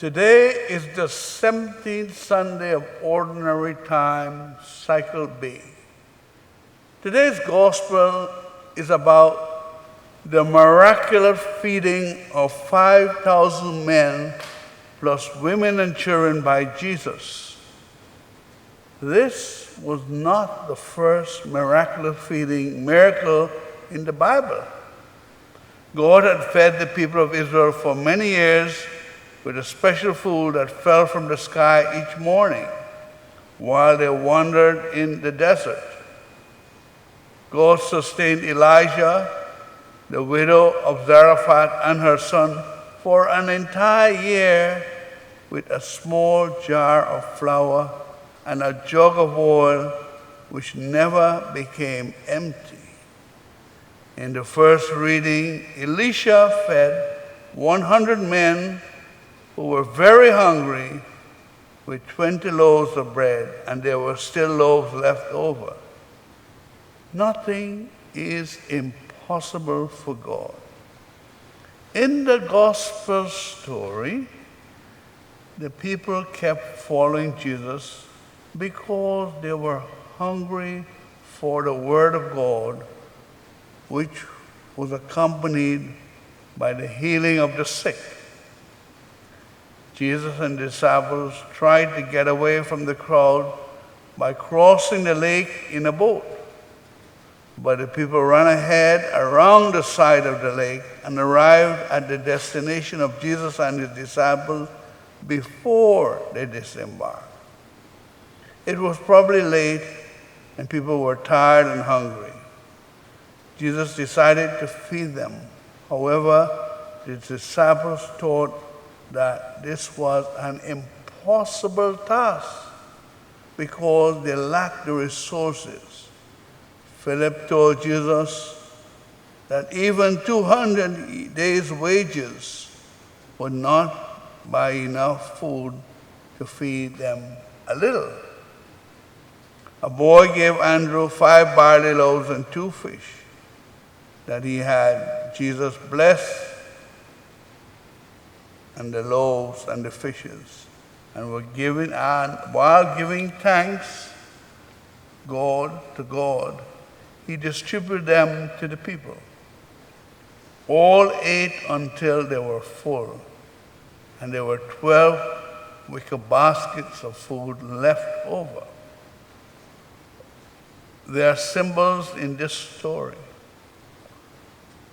Today is the 17th Sunday of Ordinary Time, Cycle B. Today's Gospel is about the miraculous feeding of 5,000 men plus women and children by Jesus. This was not the first miraculous feeding miracle in the Bible. God had fed the people of Israel for many years with a special food that fell from the sky each morning while they wandered in the desert. God sustained Elijah, the widow of Zarephath, and her son for an entire year with a small jar of flour and a jug of oil which never became empty. In the first reading, Elisha fed 100 men who were very hungry with 20 loaves of bread, and there were still loaves left over. Nothing is impossible for God. In the gospel story, the people kept following Jesus because they were hungry for the Word of God, which was accompanied by the healing of the sick. Jesus and the disciples tried to get away from the crowd by crossing the lake in a boat. But the people ran ahead around the side of the lake and arrived at the destination of Jesus and his disciples before they disembarked. It was probably late and people were tired and hungry. Jesus decided to feed them. However, the disciples thought that this was an impossible task because they lacked the resources. Philip told Jesus that even 200 days' wages would not buy enough food to feed them a little. A boy gave Andrew 5 barley loaves and 2 fish that he had. Jesus blessed and the loaves and the fishes, and were given, and while giving thanks to God, he distributed them to the people. All ate until they were full, and there were 12 wicker baskets of food left over. There are symbols in this story.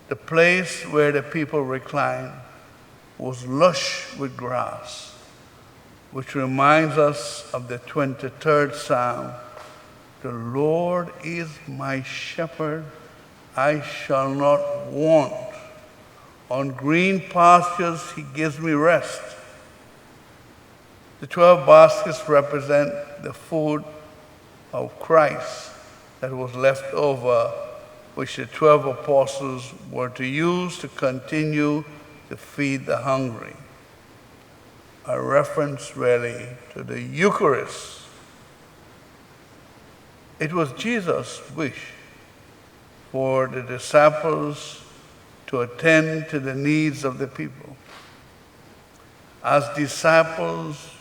The place where the people reclined was lush with grass, which reminds us of the 23rd Psalm. The Lord is my shepherd, I shall not want. On green pastures he gives me rest. The 12 baskets represent the food of Christ that was left over, which the 12 apostles were to use to continue to feed the hungry. A reference really to the Eucharist. It was Jesus' wish for the disciples to attend to the needs of the people. As disciples,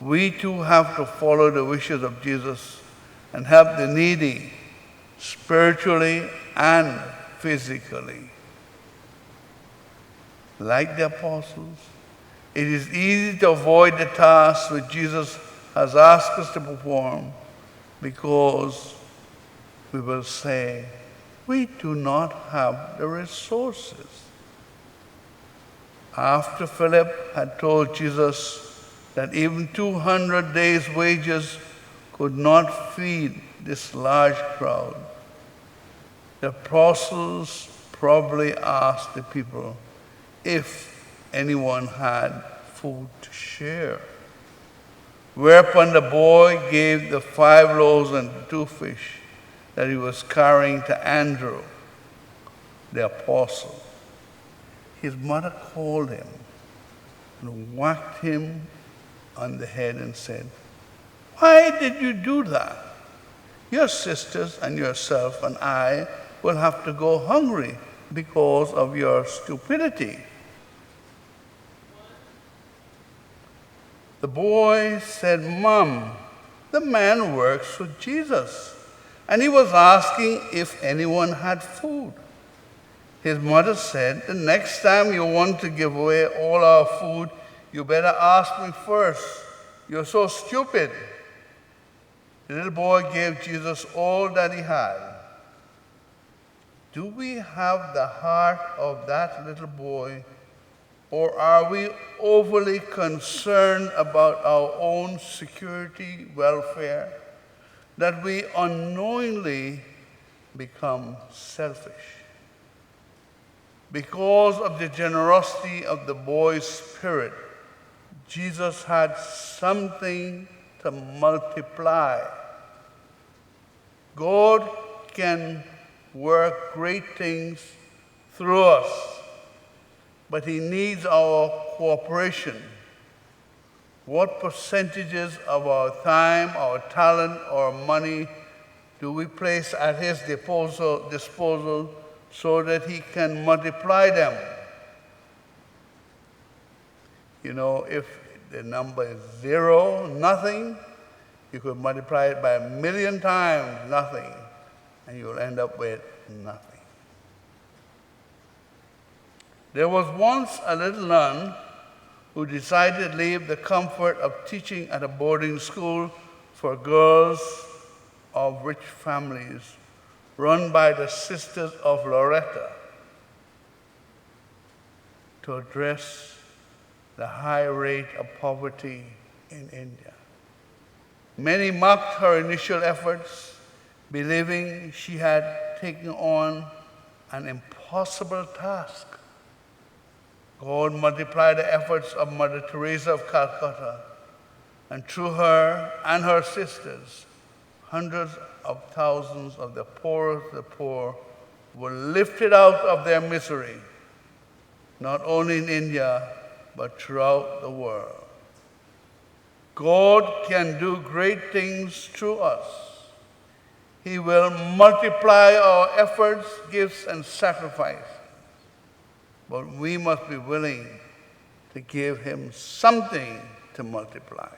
we too have to follow the wishes of Jesus and help the needy spiritually and physically. Like the apostles, it is easy to avoid the tasks which Jesus has asked us to perform because we will say, we do not have the resources. After Philip had told Jesus that even 200 days' wages could not feed this large crowd, the apostles probably asked the people if anyone had food to share. Whereupon the boy gave the 5 loaves and 2 fish that he was carrying to Andrew, the apostle. His mother called him and whacked him on the head and said, "Why did you do that? Your sisters and yourself and I will have to go hungry because of your stupidity." The boy said, "Mom, the man works for Jesus, and he was asking if anyone had food." His mother said, "The next time you want to give away all our food, you better ask me first. You're so stupid." The little boy gave Jesus all that he had. Do we have the heart of that little boy, or are we overly concerned about our own security, welfare, that we unknowingly become selfish? Because of the generosity of the boy's spirit, Jesus had something to multiply. God can work great things through us, but he needs our cooperation. What percentages of our time, our talent, or money do we place at his disposal so that he can multiply them? You know, if the number is 0, nothing, you could multiply it by 1,000,000 times nothing, and you'll end up with nothing. There was once a little nun who decided to leave the comfort of teaching at a boarding school for girls of rich families run by the Sisters of Loretto to address the high rate of poverty in India. Many mocked her initial efforts, believing she had taken on an impossible task. God multiplied the efforts of Mother Teresa of Calcutta, and through her and her sisters, hundreds of thousands of the poorest of the poor were lifted out of their misery, not only in India, but throughout the world. God can do great things through us. He will multiply our efforts, gifts, and sacrifice. But we must be willing to give him something to multiply.